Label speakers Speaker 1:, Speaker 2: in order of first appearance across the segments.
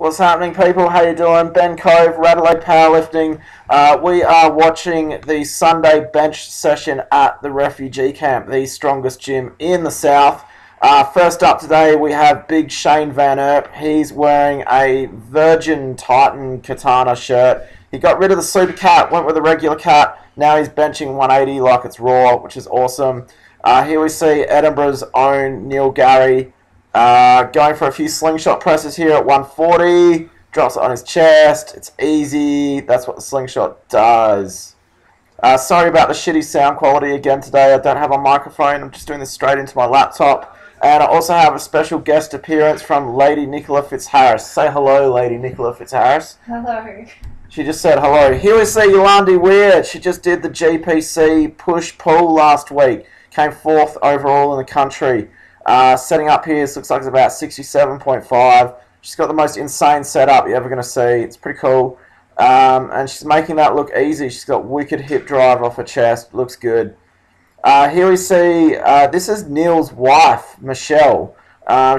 Speaker 1: What's happening, people? How you doing? Ben Cove, Radelaide Powerlifting. We are watching the Sunday bench session at the Refugee Camp, the strongest gym in the south. First up today, we have Big Shane Van Earp. He's wearing a Virgin Titan Katana shirt. He got rid of the Super Cat, went with a regular cat. Now he's benching 180 like it's raw, which is awesome. Here we see Edinburgh's own Neil Gary. Going for a few slingshot presses here at 140. Drops it on his chest. It's easy. That's what the slingshot does. Sorry about the shitty sound quality again today. I don't have a microphone. I'm just doing this straight into my laptop. And I also have a special guest appearance from Lady Nicola Fitzharris. Say hello, Lady Nicola Fitzharris.
Speaker 2: Hello.
Speaker 1: She just said hello. Here we see Yolandi Weird. She just did the GPC push-pull last week. Came fourth overall in the country. Setting up here, looks like it's about 67.5. She's got the most insane setup you're ever going to see. It's pretty cool. And she's making that look easy. She's got wicked hip drive off her chest. Looks good. Here we see, this is Neil's wife, Michelle.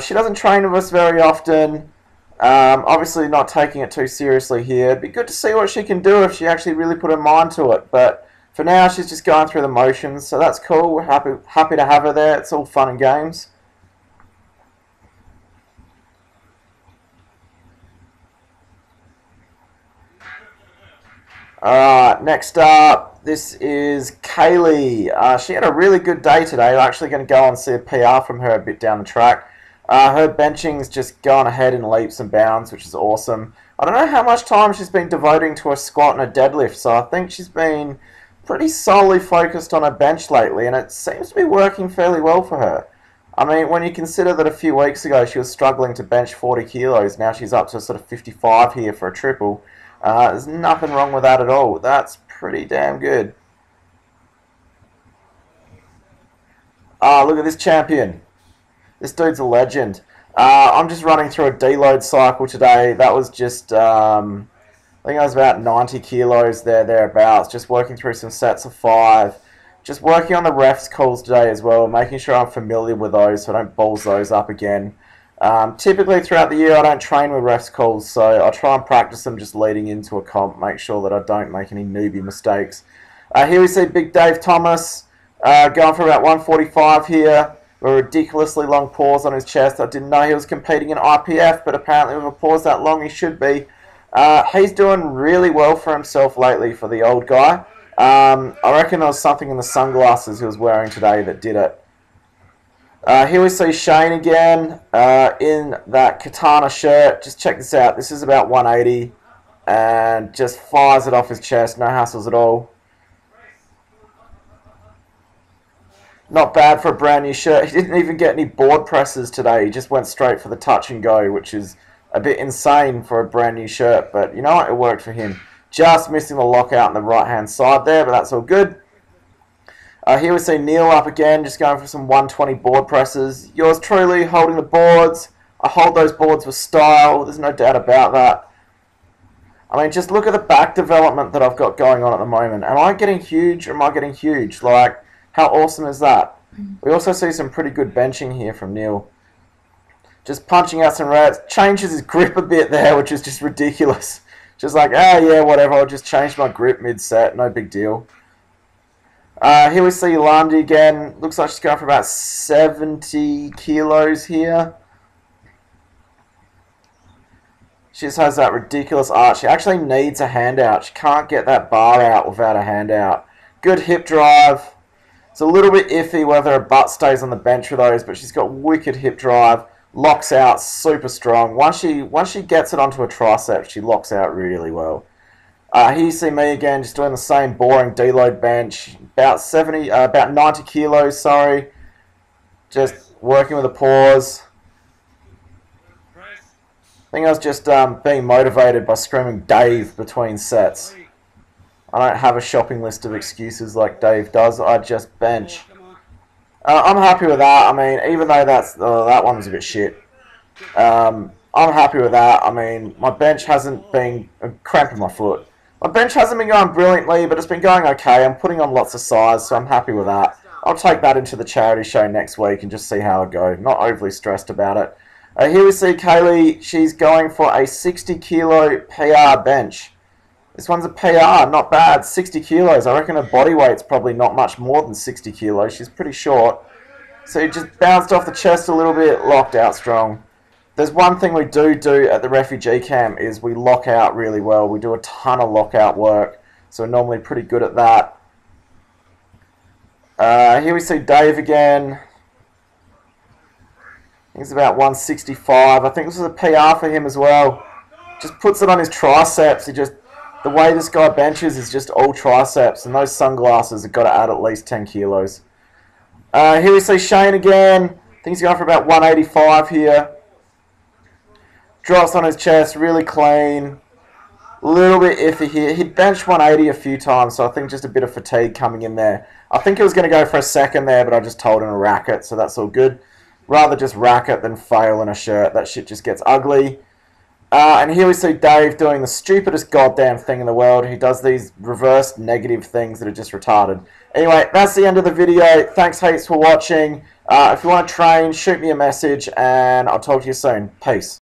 Speaker 1: She doesn't train with us very often. Obviously not taking it too seriously here. It'd be good to see what she can do if she actually really put her mind to it. But for now, she's just going through the motions. So that's cool. We're happy to have her there. It's all fun and games. Alright, next up, this is Kaylee. She had a really good day today. We're actually going to go and see a PR from her a bit down the track. Her benching's just going ahead in leaps and bounds, which is awesome. I don't know how much time she's been devoting to a squat and a deadlift, so I think she's been pretty solely focused on her bench lately, and it seems to be working fairly well for her. I mean, when you consider that a few weeks ago she was struggling to bench 40 kilos, now she's up to sort of 55 here for a triple. There's nothing wrong with that at all. That's pretty damn good. Look at this champion. This dude's a legend. I'm just running through a deload cycle today. That was just, I think I was about 90 kilos thereabouts. Just working through some sets of 5. Just working on the refs calls today as well, making sure I'm familiar with those so I don't balls those up again. Typically throughout the year I don't train with refs calls, so I try and practice them just leading into a comp, make sure that I don't make any newbie mistakes. Here we see Big Dave Thomas going for about 145 here, with a ridiculously long pause on his chest. I didn't know he was competing in IPF, but apparently with a pause that long he should be. He's doing really well for himself lately for the old guy. I reckon there was something in the sunglasses he was wearing today that did it. Here we see Shane again in that katana shirt. Just check this out. This is about 180 and just fires it off his chest. No hassles at all. Not bad for a brand new shirt. He didn't even get any board presses today. He just went straight for the touch and go, which is a bit insane for a brand new shirt. But you know what? It worked for him. Just missing the lockout on the right-hand side there, but that's all good. Here we see Neil up again, just going for some 120 board presses. Yours truly holding the boards. I hold those boards with style. There's no doubt about that. I mean, just look at the back development that I've got going on at the moment. Am I getting huge or am I getting huge? Like, how awesome is that? We also see some pretty good benching here from Neil. Just punching out some reps. Changes his grip a bit there, which is just ridiculous. Just like, yeah, whatever. I'll just change my grip mid-set. No big deal. Here we see Yolandi again. Looks like she's going for about 70 kilos here. She just has that ridiculous arch. She actually needs a handout. She can't get that bar out without a handout. Good hip drive. It's a little bit iffy whether her butt stays on the bench with those, but she's got wicked hip drive. Locks out super strong. Once she gets it onto a tricep, she locks out really well. Here you see me again, just doing the same boring deload bench, about 90 kilos, sorry. Just working with a pause. I think I was just being motivated by screaming Dave between sets. I don't have a shopping list of excuses like Dave does, I just bench. I'm happy with that. I mean, even though that one was a bit shit. I'm happy with that. I mean, my bench hasn't been cramping my foot. My bench hasn't been going brilliantly, but it's been going okay. I'm putting on lots of size, so I'm happy with that. I'll take that into the charity show next week and just see how it goes. Not overly stressed about it. Here we see Kaylee. She's going for a 60 kilo PR bench. This one's a PR, not bad. 60 kilos. I reckon her body weight's probably not much more than 60 kilos. She's pretty short. So he just bounced off the chest a little bit, locked out strong. There's one thing we do at the refugee camp is we lock out really well. We do a ton of lockout work, so we're normally pretty good at that. Here we see Dave again. I think it's about 165. I think this is a PR for him as well. Just puts it on his triceps. The way this guy benches is just all triceps, and those sunglasses have got to add at least 10 kilos. Here we see Shane again. I think he's going for about 185 here. Drops on his chest, really clean. A little bit iffy here. He'd benched 180 a few times, so I think just a bit of fatigue coming in there. I think he was going to go for a second there, but I just told him to rack it, so that's all good. Rather just rack it than fail in a shirt. That shit just gets ugly. And here we see Dave doing the stupidest goddamn thing in the world. He does these reverse negative things that are just retarded. Anyway, that's the end of the video. Thanks heaps for watching. If you want to train, shoot me a message, and I'll talk to you soon. Peace.